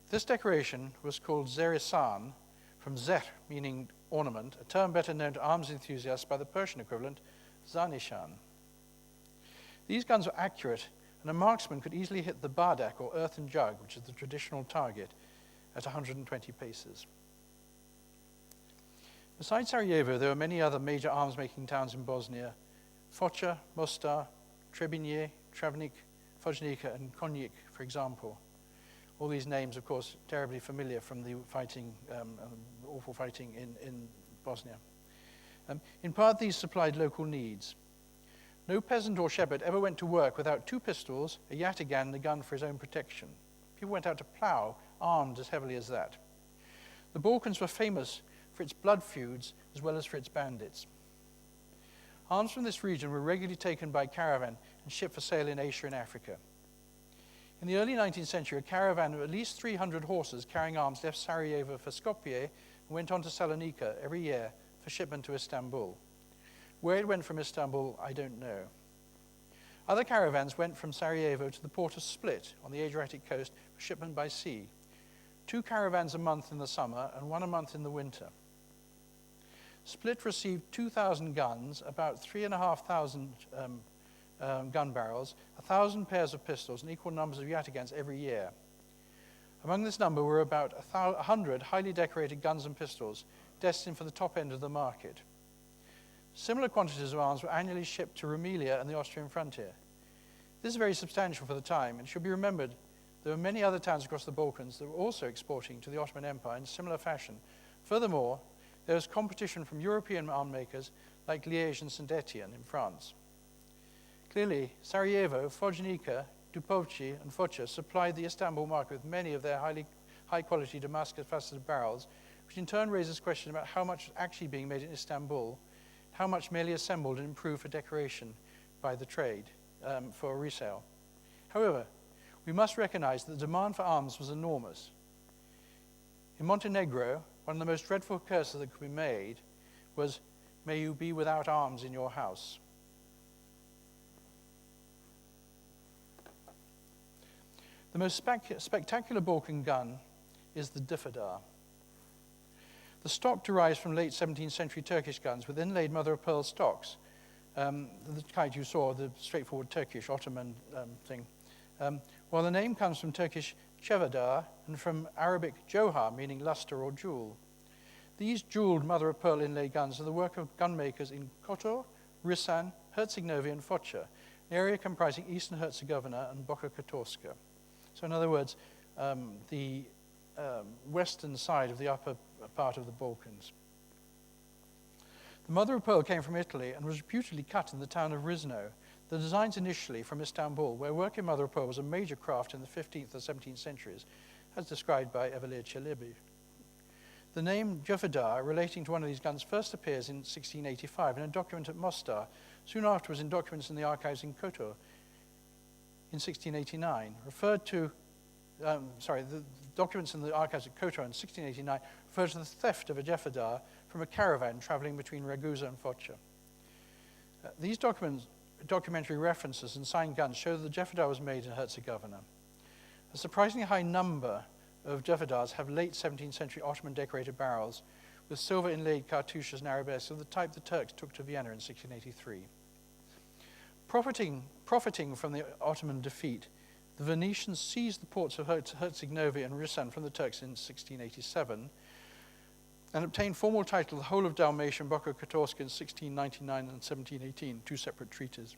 S2: This decoration was called zerisan, from zer, meaning ornament, a term better known to arms enthusiasts by the Persian equivalent, zanishan. These guns were accurate, and a marksman could easily hit the bardak, or earthen jug, which is the traditional target, at 120 paces. Besides Sarajevo, there were many other major arms-making towns in Bosnia: Foča, Mostar, Trebinje, Travnik, Fojnica, and Konjic, for example. All these names, of course, terribly familiar from the fighting, awful fighting in Bosnia. In part, these supplied local needs. No peasant or shepherd ever went to work without 2 pistols, a yataghan, and a gun for his own protection. People went out to plow, armed as heavily as that. The Balkans were famous for its blood feuds as well as for its bandits. Arms from this region were regularly taken by caravan and shipped for sale in Asia and Africa. In the early 19th century, a caravan of at least 300 horses carrying arms left Sarajevo for Skopje and went on to Salonika every year for shipment to Istanbul. Where it went from Istanbul, I don't know. Other caravans went from Sarajevo to the port of Split on the Adriatic coast for shipment by sea. 2 caravans a month in the summer and 1 a month in the winter. Split received 2,000 guns, about 3,500 gun barrels, 1,000 pairs of pistols, and equal numbers of yataghans every year. Among this number were about 100 highly decorated guns and pistols, destined for the top end of the market. Similar quantities of arms were annually shipped to Rumelia and the Austrian frontier. This is very substantial for the time, and should be remembered there were many other towns across the Balkans that were also exporting to the Ottoman Empire in similar fashion. Furthermore, there was competition from European arm makers like Liège and Saint-Étienne in France. Clearly, Sarajevo, Fojnica, Dupovci, and Foča supplied the Istanbul market with many of their high-quality Damascus faceted barrels, which in turn raises question about how much was actually being made in Istanbul, how much merely assembled and improved for decoration by the trade for resale. However, we must recognize that the demand for arms was enormous. In Montenegro, one of the most dreadful curses that could be made was, "May you be without arms in your house." The most spectacular Balkan gun is the Difadar. The stock derives from late 17th century Turkish guns with inlaid mother-of-pearl stocks. The kind you saw, the straightforward Turkish Ottoman thing. While the name comes from Turkish chevadar and from Arabic johar, meaning luster or jewel. These jeweled mother-of-pearl inlaid guns are the work of gunmakers in Kotor, Risan, Herceg-Novi, and Foča, an area comprising eastern Herzegovina and Boka Kotorska. So in other words, the western side of the upper part of the Balkans. The mother-of-pearl came from Italy and was reputedly cut in the town of Rizno. The designs initially from Istanbul, where work in mother-of-pearl was a major craft in the 15th and 17th centuries, as described by Evliya Çelebi. The name Jafadar, relating to one of these guns, first appears in 1685 in a document at Mostar, soon afterwards in documents in the archives in Kotor in 1689, the documents in the archives at Kotor in 1689 refer to the theft of a Jafadar from a caravan traveling between Ragusa and Foča. These documentary references and signed guns show that the Jafadar was made in Herzegovina. A surprisingly high number of Jafadars have late 17th century Ottoman decorated barrels with silver inlaid cartouches and arabesques of the type the Turks took to Vienna in 1683. Profiting from the Ottoman defeat, the Venetians seized the ports of Herceg-Novi and Risan from the Turks in 1687 and obtained formal title of the whole of Dalmatia and Boka Kotorska in 1699 and 1718, 2 separate treaties.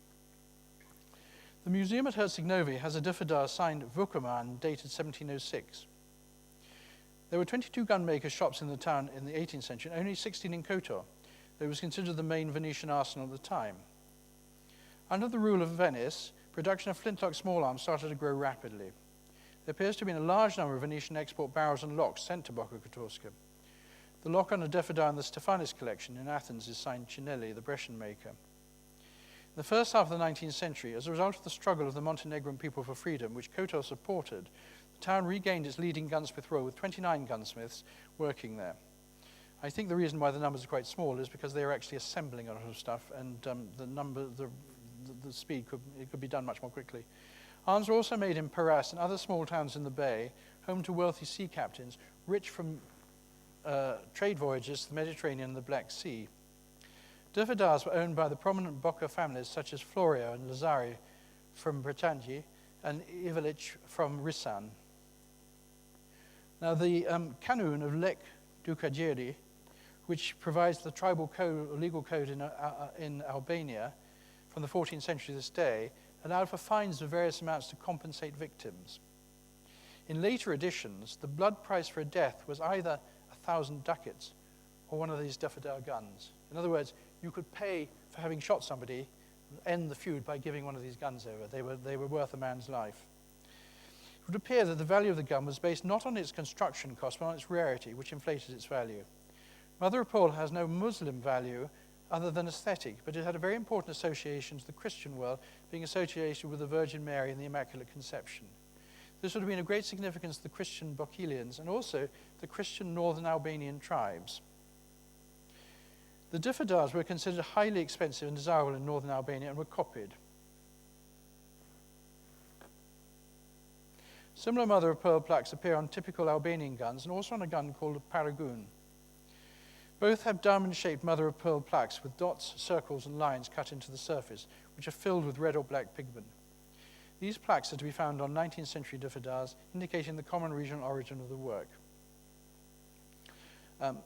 S2: The museum at Herceg-Novi has a Difadar signed Vukoman dated 1706. There were 22 gunmaker shops in the town in the 18th century and only 16 in Kotor. It was considered the main Venetian arsenal at the time. Under the rule of Venice, production of flintlock small arms started to grow rapidly. There appears to have been a large number of Venetian export barrels and locks sent to Boka Kotorska. The lock on a Difadar in the Stefanis collection in Athens is signed Cinelli, the Brescian maker. In the first half of the 19th century, as a result of the struggle of the Montenegrin people for freedom, which Kotor supported, the town regained its leading gunsmith role with 29 gunsmiths working there. I think the reason why the numbers are quite small is because they are actually assembling a lot of stuff, and the speed could be done much more quickly. Arms were also made in Paras and other small towns in the bay, home to wealthy sea captains, rich from trade voyages to the Mediterranean and the Black Sea. Devedars were owned by the prominent Boca families such as Florio and Lazari from Bretagne and Ivalic from Risan. Now the Kanun of Lek Dukajeri, which provides the tribal legal code in Albania from the 14th century to this day, allowed for fines of various amounts to compensate victims. In later editions, the blood price for a death was either 1,000 ducats or one of these Devedar guns. In other words, you could pay for having shot somebody, end the feud by giving one of these guns over. They were worth a man's life. It would appear that the value of the gun was based not on its construction cost, but on its rarity, which inflated its value. Mother of Pearl has no Muslim value other than aesthetic, but it had a very important association to the Christian world, being associated with the Virgin Mary and the Immaculate Conception. This would have been of great significance to the Christian Bokilians and also the Christian northern Albanian tribes. The Devedars were considered highly expensive and desirable in northern Albania and were copied. Similar mother of pearl plaques appear on typical Albanian guns and also on a gun called a Paragon. Both have diamond-shaped mother of pearl plaques with dots, circles, and lines cut into the surface, which are filled with red or black pigment. These plaques are to be found on 19th century Devedars, indicating the common regional origin of the work.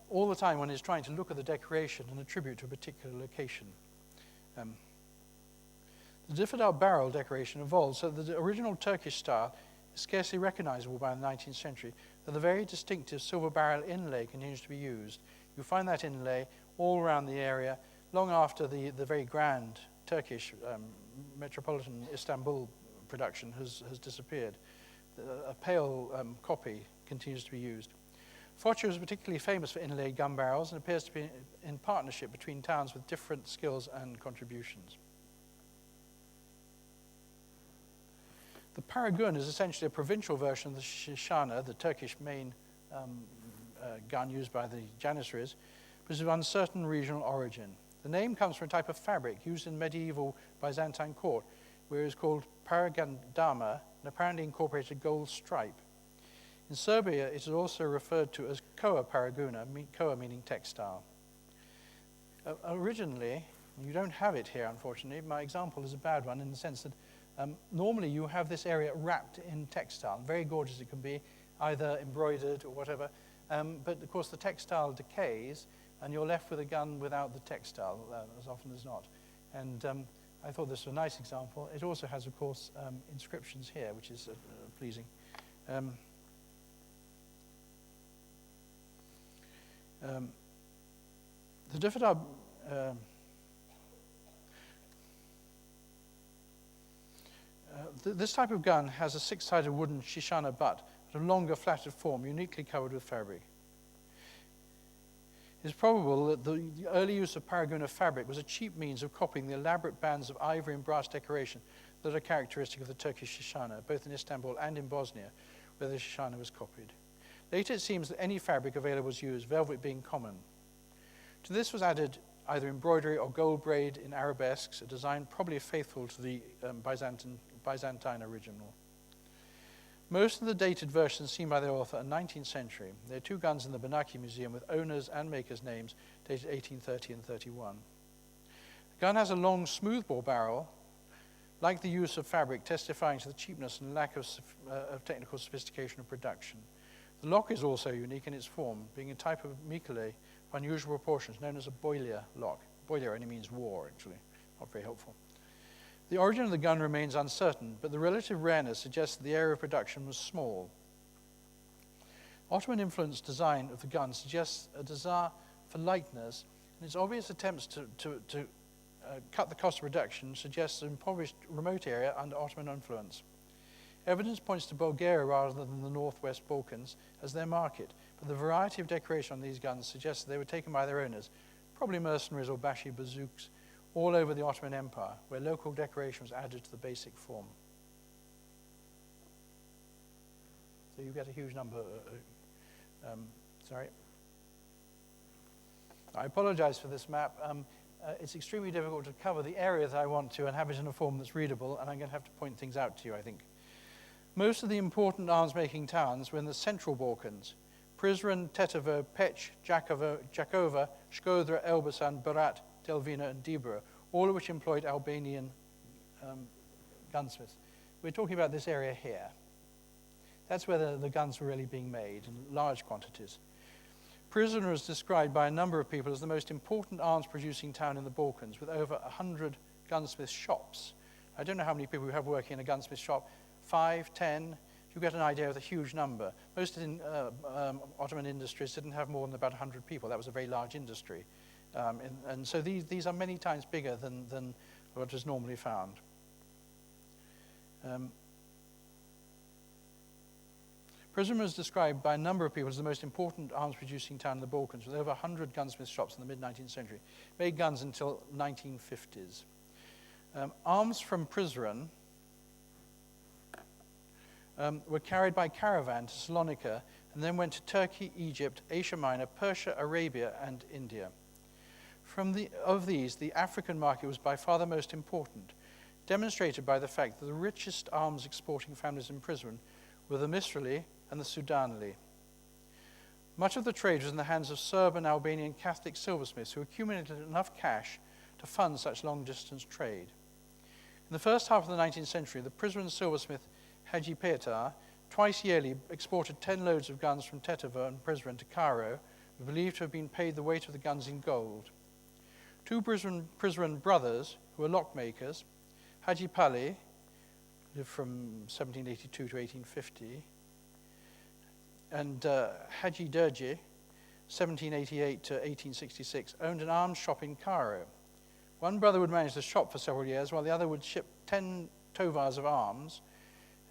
S2: All the time one is trying to look at the decoration and attribute to a particular location. The Devedar barrel decoration evolved so that the original Turkish style is scarcely recognizable by the 19th century, though the very distinctive silver barrel inlay continues to be used. You find that inlay all around the area long after the very grand Turkish metropolitan Istanbul production has disappeared. A pale copy continues to be used. Foça is particularly famous for inlaid gun barrels and appears to be in partnership between towns with different skills and contributions. The Paragon is essentially a provincial version of the Shishana, the Turkish main gun used by the Janissaries, but is of uncertain regional origin. The name comes from a type of fabric used in medieval Byzantine court, where it is called paragandama and apparently incorporated a gold stripe. In Serbia, it is also referred to as koa paraguna, koa meaning textile. Originally, you don't have it here, unfortunately. My example is a bad one in the sense that normally you have this area wrapped in textile, very gorgeous it can be, either embroidered or whatever, but of course the textile decays and you're left with a gun without the textile, as often as not. And I thought this was a nice example. It also has, of course, inscriptions here, which is pleasing. The Devedar this type of gun has a six-sided wooden Shishana butt, but a longer, flatted form, uniquely covered with fabric. It is probable that the early use of Paraguna fabric was a cheap means of copying the elaborate bands of ivory and brass decoration that are characteristic of the Turkish Shishana, both in Istanbul and in Bosnia, where the Shishana was copied. Later it seems that any fabric available was used, velvet being common. To this was added either embroidery or gold braid in arabesques, a design probably faithful to the Byzantine original. Most of the dated versions seen by the author are 19th century. There are two guns in the Benaki Museum with owners and makers' names dated 1830 and 31. The gun has a long smoothbore barrel, like the use of fabric, testifying to the cheapness and lack of technical sophistication of production. The lock is also unique in its form, being a type of mikale of unusual proportions, known as a boiler lock. Boiler only means war, actually, not very helpful. The origin of the gun remains uncertain, but the relative rareness suggests that the area of production was small. Ottoman-influenced design of the gun suggests a desire for lightness, and its obvious attempts to cut the cost of production suggests an impoverished remote area under Ottoman influence. Evidence points to Bulgaria rather than the Northwest Balkans as their market, but the variety of decoration on these guns suggests that they were taken by their owners, probably mercenaries or Bashi bazooks, all over the Ottoman Empire, where local decoration was added to the basic form. So you get a huge number. Sorry. I apologize for this map. It's extremely difficult to cover the areas I want to and have it in a form that's readable, and I'm going to have to point things out to you, I think. Most of the important arms-making towns were in the Central Balkans: Prizren, Tetovo, Peć, Jakova, Shkodra, Elbasan, Berat, Delvina, and Dibra, all of which employed Albanian gunsmiths. We're talking about this area here. That's where the guns were really being made in large quantities. Prizren was described by a number of people as the most important arms-producing town in the Balkans, with over 100 gunsmith shops. I don't know how many people we have working in a gunsmith shop, 5, 10, you get an idea of the huge number. Most Ottoman industries didn't have more than about 100 people. That was a very large industry. And so these are many times bigger than what is normally found. Prizren was described by a number of people as the most important arms-producing town in the Balkans, with over 100 gunsmith shops in the mid-19th century. Made guns until 1950s. Arms from Prizren were carried by caravan to Salonika and then went to Turkey, Egypt, Asia Minor, Persia, Arabia, and India. Of these, the African market was by far the most important, demonstrated by the fact that the richest arms exporting families in Prizren were the Misrali and the Sudanli. Much of the trade was in the hands of Serb and Albanian Catholic silversmiths who accumulated enough cash to fund such long-distance trade. In the first half of the 19th century, the Prizren silversmith Haji Petar twice yearly exported 10 loads of guns from Tetovo and Prizren to Cairo, believed to have been paid the weight of the guns in gold. Two Prizren brothers, who were lockmakers, Haji Pali, lived from 1782 to 1850, and Haji Derji, 1788 to 1866, owned an arms shop in Cairo. One brother would manage the shop for several years, while the other would ship 10 tovars of arms.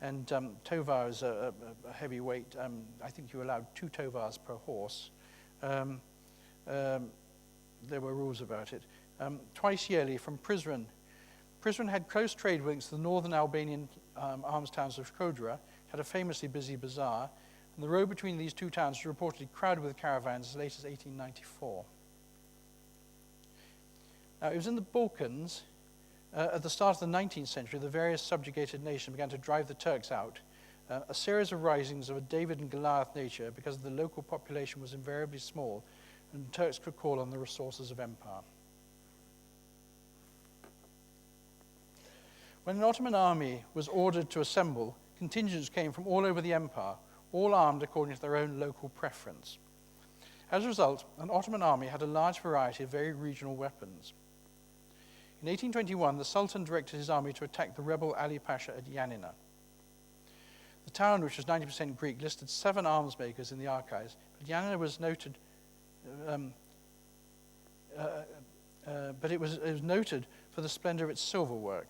S2: And tovar is a heavy weight. I think you were allowed 2 tovars per horse. There were rules about it. Twice yearly from Prizren. Prizren had close trade links to the northern Albanian arms towns of Shkodra, had a famously busy bazaar, and the road between these two towns was reportedly crowded with caravans as late as 1894. Now, it was in the Balkans, at the start of the 19th century, the various subjugated nations began to drive the Turks out, a series of risings of a David and Goliath nature because the local population was invariably small, and the Turks could call on the resources of empire. When an Ottoman army was ordered to assemble, contingents came from all over the empire, all armed according to their own local preference. As a result, an Ottoman army had a large variety of very regional weapons. In 1821, the Sultan directed his army to attack the rebel Ali Pasha at Yanina. The town, which was 90% Greek, listed 7 arms makers in the archives, but Yanina was noted, it was noted for the splendor of its silverwork.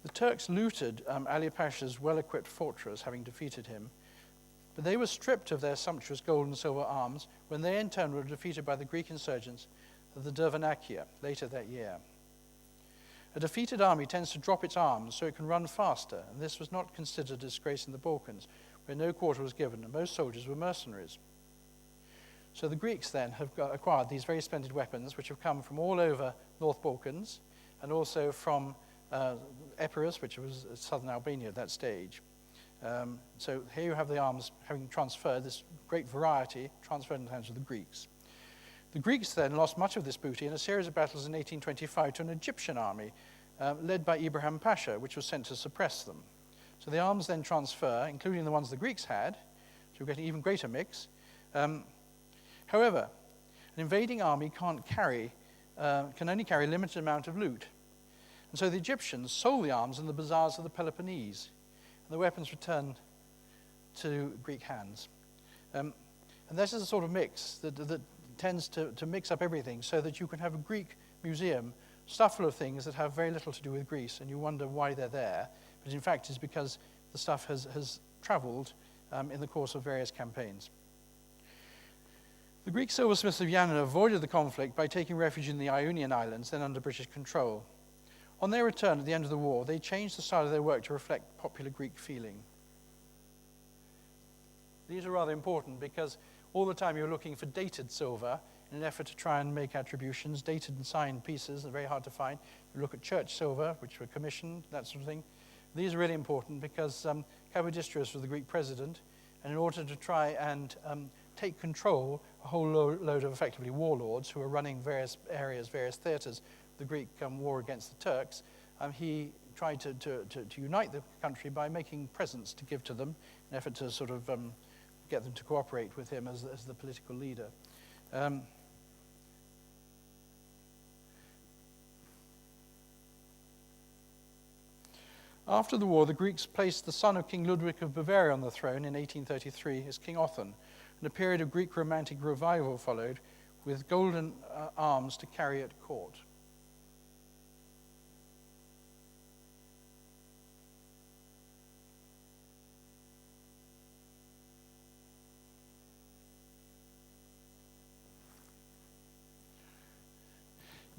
S2: The Turks looted Ali Pasha's well-equipped fortress, having defeated him, but they were stripped of their sumptuous gold and silver arms when they in turn were defeated by the Greek insurgents of the Dervanakia later that year. A defeated army tends to drop its arms so it can run faster, and this was not considered a disgrace in the Balkans, where no quarter was given, and most soldiers were mercenaries. So the Greeks then have acquired these very splendid weapons, which have come from all over North Balkans, and also from Epirus, which was southern Albania at that stage. So here you have the arms having transferred, this great variety transferred in the hands of the Greeks. The Greeks then lost much of this booty in a series of battles in 1825 to an Egyptian army led by Ibrahim Pasha, which was sent to suppress them. So the arms then transfer, including the ones the Greeks had, so you get an even greater mix. However, an invading army can only carry a limited amount of loot. And so the Egyptians sold the arms in the bazaars of the Peloponnese, and the weapons returned to Greek hands. And this is a sort of mix that tends to mix up everything so that you can have a Greek museum stuffed full of things that have very little to do with Greece, and you wonder why they're there. But in fact, it's because the stuff has traveled in the course of various campaigns. The Greek silversmiths of Yanina avoided the conflict by taking refuge in the Ionian Islands, then under British control. On their return at the end of the war, they changed the style of their work to reflect popular Greek feeling. These are rather important because all the time you're looking for dated silver in an effort to try and make attributions. Dated and signed pieces are very hard to find. You look at church silver, which were commissioned, that sort of thing. These are really important because Kapodistrias was the Greek president, and in order to try and take control, a whole load of effectively warlords who were running various areas, various theaters, the Greek war against the Turks, he tried to unite the country by making presents to give to them in an effort to sort of get them to cooperate with him as the political leader. After the war, the Greeks placed the son of King Ludwig of Bavaria on the throne in 1833 as King Otton, and a period of Greek romantic revival followed with golden arms to carry at court.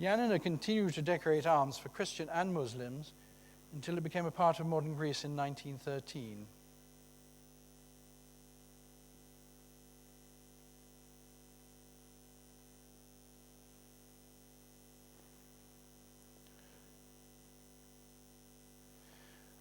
S2: Yanina continued to decorate arms for Christian and Muslims until it became a part of modern Greece in 1913.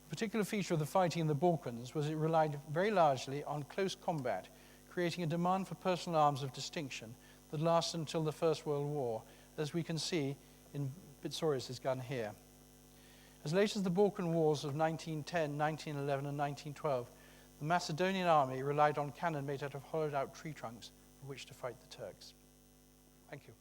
S2: A particular feature of the fighting in the Balkans was it relied very largely on close combat, creating a demand for personal arms of distinction that lasted until the First World War, as we can see in Bitsorius' gun here. As late as the Balkan Wars of 1910, 1911, and 1912, the Macedonian army relied on cannon made out of hollowed-out tree trunks with which to fight the Turks. Thank you.